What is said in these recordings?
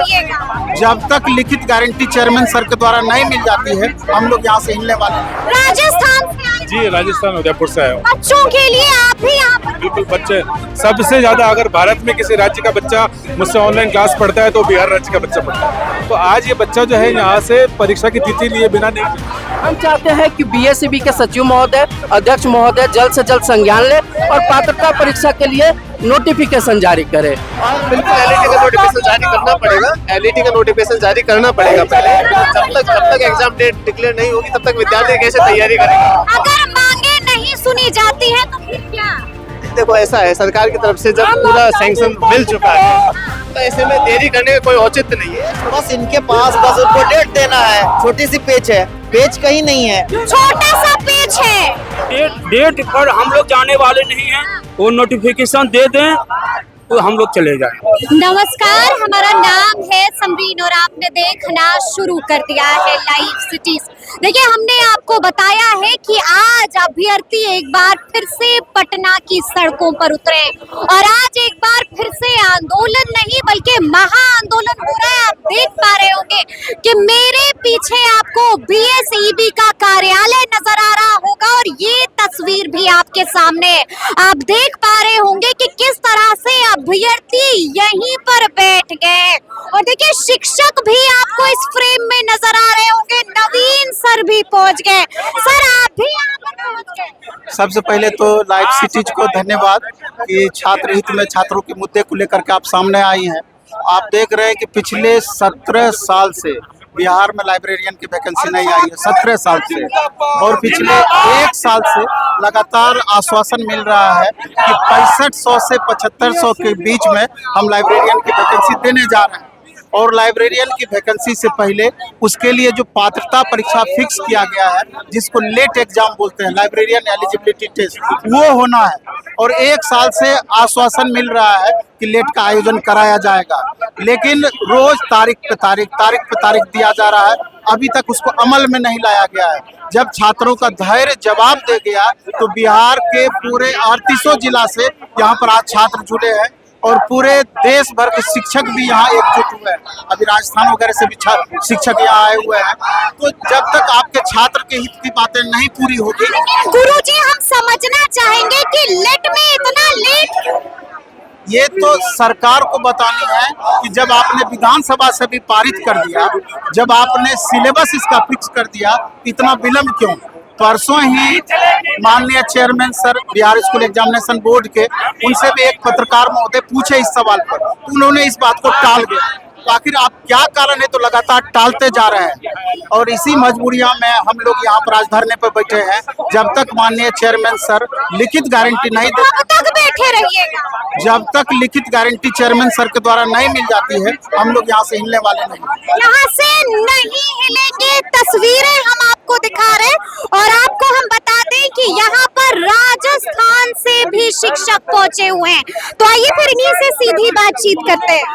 रहिएगा। जब तक लिखित गारंटी चेयरमैन सर के द्वारा नहीं मिल जाती है, हम लोग यहाँ से हिलने वाले हैं। राजस्थान से आए जी, राजस्थान उदयपुर से आया हूँ। बच्चों के लिए आप भी यहाँ पर बिल्कुल, बच्चे सबसे ज्यादा अगर भारत में किसी राज्य का बच्चा मुझसे ऑनलाइन क्लास पढ़ता है तो बिहार राज्य का बच्चा पढ़ता है। तो आज ये बच्चा जो है यहाँ से परीक्षा की तिथि लिए बिना नहीं। हम चाहते हैं कि बीएसईबी के सचिव महोदय, अध्यक्ष महोदय जल्द से जल्द संज्ञान ले और पात्रता परीक्षा के लिए नोटिफिकेशन जारी करे। बिल्कुल एलईटी का नोटिफिकेशन जारी करना पड़ेगा। एलईटी का नोटिफिकेशन जारी करना पड़ेगा पहले। जब तक एग्जाम डेट डिक्लेयर नहीं होगी तब तक विद्यार्थी कैसे तैयारी करेगा। अगर मांगे नहीं सुनी जाती है तो फिर क्या? देखो ऐसा है, सरकार की तरफ से जब पूरा सैंक्शन मिल चुका है तो ऐसे में देरी करने का कोई औचित्य नहीं है। बस इनके पास बस उनको डेट देना है। छोटी सी पेज है, पेज कहीं नहीं है, छोटा सा पेज है। डेट पर हम लोग जाने वाले नहीं हैं। वो नोटिफिकेशन दे दें तो हम लोग चले जाएं। नमस्कार, हमारा नाम है समरीन और आपने देखना शुरू कर दिया है लाइव सिटीज। देखिए, हमने आपको बताया है कि आज अभ्यर्थी एक बार फिर से पटना की सड़कों पर उतरे और आज एक बार फिर से आंदोलन नहीं बल्कि महा आंदोलन हो रहा है। आप देख पा रहे होंगे कि मेरे पीछे आपको बीएसईबी का कार्यालय नजर आ रहा होगा और ये तस्वीर भी आपके सामने आप देख पा रहे होंगे कि किस तरह से अभ्यर्थी यहीं पर बैठ गए। और देखिए, शिक्षक भी आपको इस फ्रेम में नजर आ रहे होंगे। नवीन सर भी पहुंच गए। सर, आप भी यहाँ पर पहुंच गए। सबसे पहले तो लाइव सिटीज को धन्यवाद कि छात्र हित में छात्रों के मुद्दे को लेकर के आप सामने आई हैं। आप देख रहे हैं कि पिछले 17 साल से बिहार में लाइब्रेरियन की वैकेंसी नहीं आई है, 17 साल से। और पिछले 1 साल से लगातार आश्वासन मिल रहा है कि 6500 से 7500 के बीच में हम लाइब्रेरियन की वैकेंसी देने जा रहे हैं। और लाइब्रेरियन की वैकेंसी से पहले उसके लिए जो पात्रता परीक्षा फिक्स किया गया है, जिसको लेट एग्जाम बोलते हैं, लाइब्रेरियन एलिजिबिलिटी टेस्ट, वो होना है। और 1 साल से आश्वासन मिल रहा है कि लेट का आयोजन कराया जाएगा, लेकिन रोज तारीख पे तारीख दिया जा रहा है। अभी तक उसको अमल में नहीं लाया गया है। जब छात्रों का धैर्य जवाब दे गया तो बिहार के पूरे 38 जिला से यहाँ पर आज छात्र जुड़े हैं और पूरे देश भर के शिक्षक भी यहाँ एकजुट हुए हैं। अभी राजस्थान वगैरह से भी शिक्षक यहाँ आए हुए हैं। तो जब तक आपके छात्र के हित की बातें नहीं पूरी होगी। गुरुजी, हम समझना चाहेंगे कि लेट में इतना लेट क्यों? ये तो सरकार को बतानी है कि जब आपने विधानसभा से भी पारित कर दिया, जब आपने सिलेबस इसका फिक्स कर दिया, इतना विलंब क्यों? परसों ही माननीय chairman sir Bihar school examination board के, उनसे भी एक पत्रकार महोदय पूछे इस सवाल पर, तो उन्होंने इस बात को टाल दिया। तो आखिर आप क्या कारण है, तो लगातार टालते जा रहे हैं। और इसी मजबूरियां में हम लोग यहाँ पर आज धरने पर बैठे हैं। जब तक माननीय चेयरमैन सर लिखित गारंटी नहीं दे, कब तक बैठे रहिएगा? जब तक लिखित गारंटी चेयरमैन सर के द्वारा नहीं मिल जाती है, हम लोग यहाँ से हिलने वाले नहीं। यहाँ से नहीं हिलेंगे। तस्वीरें हम आपको दिखा रहे हैं और आपको हम बता दें कि यहाँ पर राजस्थान से भी शिक्षक पहुंचे हुए हैं। तो आइए फिर इन्हीं से सीधी बातचीत करते हैं।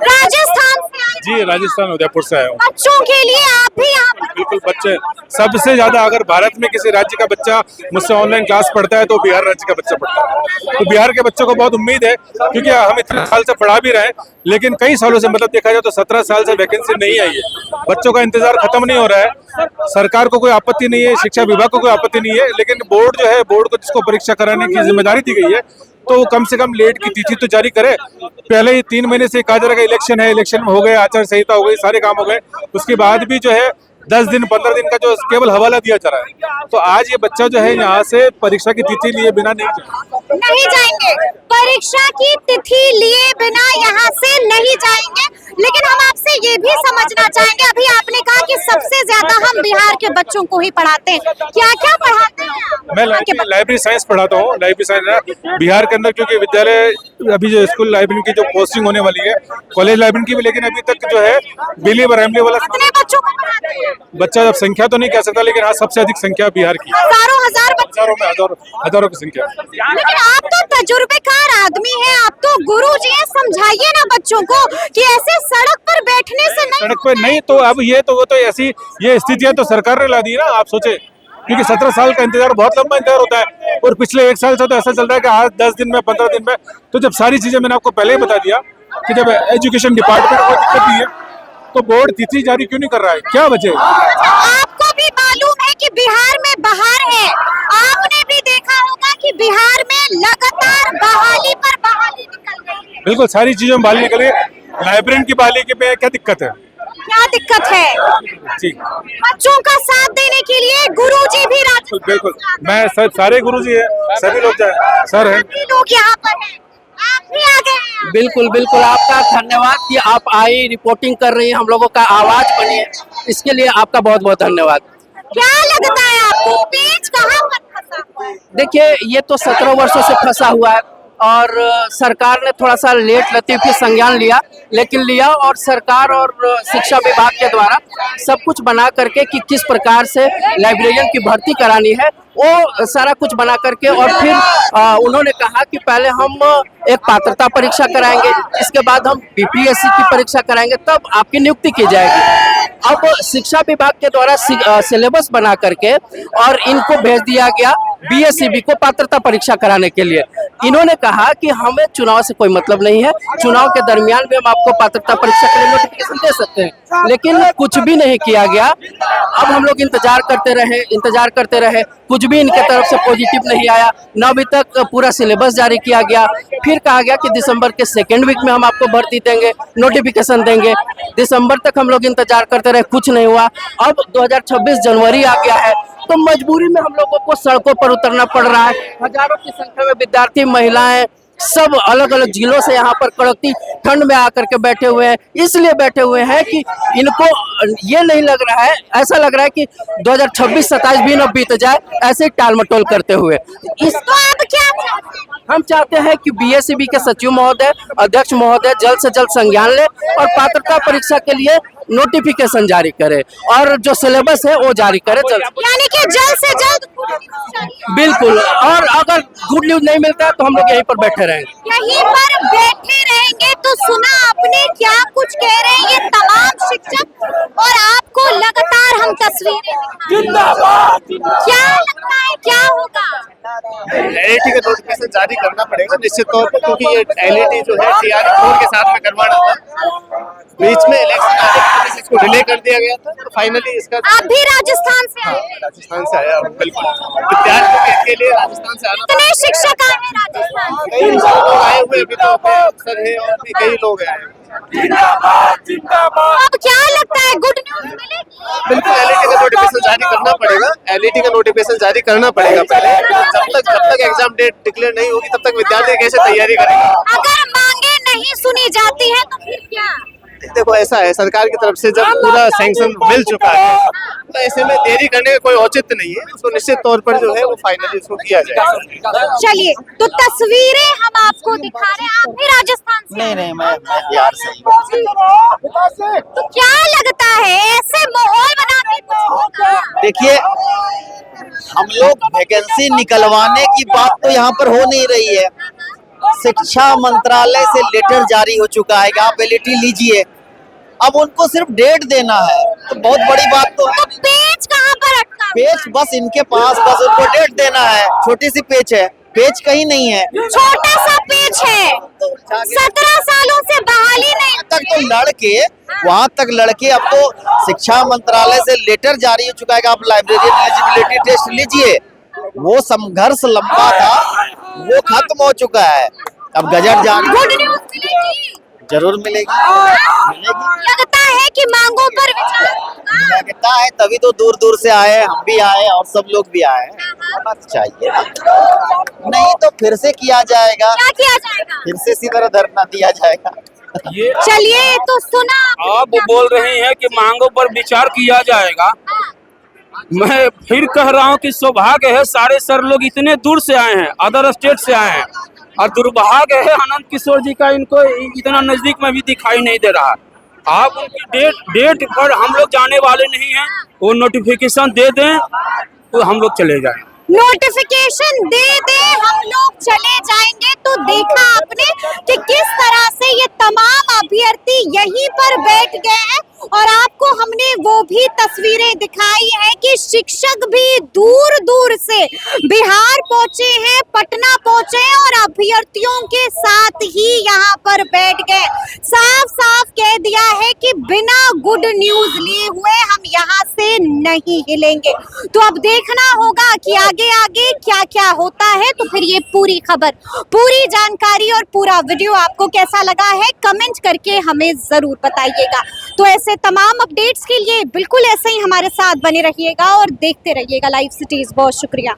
राजस्थान से आए जी, राजस्थान उदयपुर से आया हूँ। बच्चों के लिए आप भी यहाँ पर बिल्कुल, बच्चे सबसे ज्यादा अगर भारत में किसी राज्य का बच्चा मुझसे ऑनलाइन क्लास पढ़ता है तो बिहार राज्य का बच्चा पढ़ता है। तो बिहार के बच्चों को बहुत उम्मीद है, क्योंकि हम इतने साल से पढ़ा भी रहे हैं, लेकिन कई सालों से, मतलब देखा जाए तो 17 साल से वैकेंसी नहीं आई है। बच्चों का इंतजार खत्म नहीं हो रहा है। सरकार को कोई आपत्ति नहीं है, शिक्षा विभाग को कोई आपत्ति नहीं है, लेकिन बोर्ड जो है, बोर्ड को जिसको परीक्षा कराने की जिम्मेदारी दी गई है, तो वो कम से कम लेट की तिथि तो जारी करे। पहले ही 3 महीने से कहा जा रहा है इलेक्शन है, इलेक्शन में हो गए, आचार संहिता हो गई, सारे काम हो गए, उसके बाद भी जो है 10 दिन 15 दिन का जो केवल हवाला दिया जा रहा है। तो आज ये बच्चा जो है यहाँ से परीक्षा की तिथि लिए बिना नहीं जाएंगे। परीक्षा की तिथि लिए बिना यहाँ से नहीं जाएंगे। लेकिन हम आपसे ये भी समझना चाहेंगे, अभी आपने कहा कि सबसे ज्यादा हम बिहार के बच्चों को ही पढ़ाते हैं। क्या क्या पढ़ाते हैं? मैं लाइब्रेरी साइंस पढ़ाता हूँ। लाइब्रेरी साइंस बिहार के अंदर, क्योंकि विद्यालय अभी जो स्कूल लाइब्रेरी की जो पोस्टिंग होने वाली है, कॉलेज लाइब्रेरी की भी, लेकिन अभी तक जो है बिलीव और वाला कितने बच्चों को पढ़ाते हैं? बच्चा जब संख्या तो नहीं कह सकता, लेकिन हाँ सबसे अधिक संख्या बिहार की, हजारों हजार बच्चे। हजारों में हजारों की संख्या। लेकिन आप तो तजुर्बेकार आदमी हैं, आप तो गुरु जी हैं, समझाइए ना बच्चों को कि ऐसे सड़क पर बैठने से नहीं। सड़क पे नहीं, तो अब ये तो वो तो ऐसी ये स्थितियां तो सरकार ने ला दी ना। आप सोचे क्योंकि 17 साल का इंतजार बहुत लंबा इंतजार होता है, और पिछले 1 साल से तो ऐसा चल रहा है कि आज 10 दिन में 15 दिन में। तो जब सारी चीजें मैंने आपको पहले ही बता दिया कि जब एजुकेशन डिपार्टमेंट को दिक्कत नहीं है तो बोर्ड तिथि जारी क्यों नहीं कर रहा है, क्या वजह? आपको भी मालूम है कि बिहार में बहार है, आपने भी देखा होगा कि बिहार में लगातार बहाली पर बहाली निकल रही है। बिल्कुल, सारी चीजों में बहाली निकल गई। लाइब्रेरियन की बहाली के पे क्या दिक्कत है? क्या दिक्कत है? जी, बच्चों का साथ देने के लिए गुरुजी भी बिल्कुल, मैं सारे गुरुजी है, सभी लोग जाए, सर है, लोग यहाँ पर हैं, आप भी आ गए हैं। बिल्कुल बिल्कुल, आपका धन्यवाद कि आप आई, रिपोर्टिंग कर रही हैं, हम लोगों का आवाज बनी है, इसके लिए आपका बहुत बहुत धन्यवाद। क्या लगता है आपको पेच कहाँ पर फंसा हुआ है? देखिए, ये तो 17 वर्षों से फंसा हुआ है और सरकार ने थोड़ा सा लेट लतीफी संज्ञान लिया, लेकिन लिया, और सरकार और शिक्षा विभाग के द्वारा सब कुछ बना करके कि किस प्रकार से लाइब्रेरियन की भर्ती करानी है, वो सारा कुछ बना करके, और फिर उन्होंने कहा कि पहले हम एक पात्रता परीक्षा कराएंगे, इसके बाद हम बीपीएससी की परीक्षा कराएंगे, तब आपकी नियुक्ति की जाएगी। अब शिक्षा विभाग के द्वारा सिलेबस बना करके और इनको भेज दिया गया बीएसईबी को पात्रता परीक्षा कराने के लिए। इन्होंने कहा कि हमें चुनाव से कोई मतलब नहीं है, चुनाव के दरमियान भी हम आपको पात्रता परीक्षा के लिए नोटिफिकेशन दे सकते हैं, लेकिन कुछ भी नहीं किया गया। अब हम लोग इंतजार करते रहे, कुछ भी इनके तरफ से पॉजिटिव नहीं आया, न अभी तक पूरा सिलेबस जारी किया गया। फिर कहा गया कि दिसंबर के 2nd वीक में हम आपको भर्ती देंगे, नोटिफिकेशन देंगे। दिसंबर तक हम लोग इंतजार करते रहे, कुछ नहीं हुआ। अब 2026 जनवरी आ गया है, तो मजबूरी में हम लोगों को सड़कों पर उतरना पड़ रहा है। हजारों की संख्या में विद्यार्थी, महिलाएं, सब अलग अलग जिलों से यहाँ पर कड़कती ठंड में आकर के बैठे हुए हैं। इसलिए बैठे हुए हैं कि इनको ये नहीं लग रहा है, ऐसा लग रहा है कि 2026-27 भी न बीत जाए, ऐसे टाल मटोल करते हुए। इस तो आप क्या चाहते हैं? हम चाहते हैं कि बीएसईबी के सचिव महोदय, अध्यक्ष महोदय जल्द से जल्द संज्ञान ले और पात्रता परीक्षा के लिए नोटिफिकेशन जारी करे, और जो सिलेबस है वो जारी करे जल्द। यानी कि जल्द से जल्द गुड न्यूज़ चाहिए। बिल्कुल, और अगर गुड न्यूज नहीं मिलता है तो हम लोग यहीं पर बैठे रहेंगे। यहीं पर बैठे रहेंगे। तो सुना आपने क्या कुछ कह रहे हैं ये तमाम शिक्षक, और आपको लगातार हम तस्वीरें दिखाएं। क्या लगता है क्या होगा? एलईटी का नोटिफिकेशन जारी करना पड़ेगा निश्चित तौर पर, क्योंकि ये एलईटी जो है टीआरई 4 के साथ में करवाना था, बीच में इलेक्शन आने की वजह से इसको डिले कर दिया गया था, तो फाइनली इसका। आप भी राजस्थान से आए? राजस्थान से आया हूं, बिल्कुल विद्यार्थियों के लिए राजस्थान से आना। कितने शिक्षक आए हैं राजस्थान से? कई लोग आए हुए, अभी तो अफसर है और भी कई लोग आए हैं। अब क्या लगता है गुड न्यूज़ मिलेगी? बिल्कुल, एलईटी का नोटिफिकेशन जारी करना पड़ेगा, एलईटी का नोटिफिकेशन जारी करना पड़ेगा पहले। जब तक एग्जाम डेट डिक्लेयर नहीं होगी तब तक विद्यार्थी कैसे तैयारी करेगा? अगर मांगे नहीं सुनी जाती है तो फिर क्या? देखो, ऐसा है, सरकार की तरफ से जब पूरा सैंक्शन मिल चुका है तो ऐसे में देरी करने का कोई औचित्य नहीं है, उसको निश्चित तौर पर जो है वो फाइनली उसको किया जाएगा। चलिए, तो तस्वीरें हम आपको दिखा रहे हैं। आप भी राजस्थान से? नहीं, मैं बिहार से ही हूँ। तो क्या लगता है ऐसे माहौल बना के कुछ होगा? देखिए, हम लोग वैकेंसी निकलवाने की बात तो यहाँ पर हो नहीं रही है। शिक्षा मंत्रालय से लेटर जारी हो चुका है कि आप एलईटी लीजिए, अब उनको सिर्फ डेट देना है, तो बहुत बड़ी बात तो है। तो पेच कहाँ पर अटका? पेज बस इनके पास, बस उनको डेट देना है। छोटी सी पेज है, पेज कहीं नहीं है, छोटा सा पेच है। 17 सालों से बहाली नहीं तक तो लड़के वहां तक लड़के, अब तो शिक्षा मंत्रालय से लेटर जारी हो चुका है कि आप लाइब्रेरियन एलिजिबिलिटी टेस्ट लीजिए। वो संघर्ष लंबा था, वो खत्म हो चुका है, अब गजट जारी। गुड न्यूज़ मिलेगी? जरूर मिलेगी। लगता है कि मांगों पर विचार होगा। लगता है, तभी तो दूर दूर से आए, हम भी आए और सब लोग भी आए। होना चाहिए, नहीं तो फिर से किया जाएगा, क्या किया जाएगा? फिर से इसी तरह धरना दिया जाएगा। ये चलिए, तो सुना आप बोल रहे हैं कि मांगों पर विचार किया जाएगा। मैं फिर कह रहा हूं कि सौभाग्य है, सारे सर लोग इतने दूर से आए हैं, अदर स्टेट से आए हैं, और दुर्भाग्य है आनंद किशोर जी का इनको इतना नजदीक में भी दिखाई नहीं दे रहा। आप उनकी डेट पर हम लोग जाने वाले नहीं हैं, वो नोटिफिकेशन दे दें तो हम लोग चले जाएं। नोटिफिकेशन दे दे हम लोग चले जाएंगे। तो देखा आपने कि किस तरह से ये तमाम अभ्यर्थी यहीं पर बैठ गए हैं, और आप आपको हमने वो भी तस्वीरें दिखाई हैं कि शिक्षक भी दूर दूर से बिहार पहुंचे हैं, पटना पहुंचे हैं और अभ्यर्थियों के साथ ही यहाँ पर बैठ गए। साफ साफ कह दिया है कि बिना गुड न्यूज लिए हुए हम यहाँ से नहीं हिलेंगे। तो अब देखना होगा कि आगे आगे क्या क्या होता है। तो फिर ये पूरी खबर, पूरी जानकारी और पूरा वीडियो आपको कैसा लगा है कमेंट करके हमें जरूर बताइएगा। तो ऐसे तमाम अपडेट्स के लिए बिल्कुल ऐसे ही हमारे साथ बने रहिएगा और देखते रहिएगा लाइव सिटीज। बहुत शुक्रिया।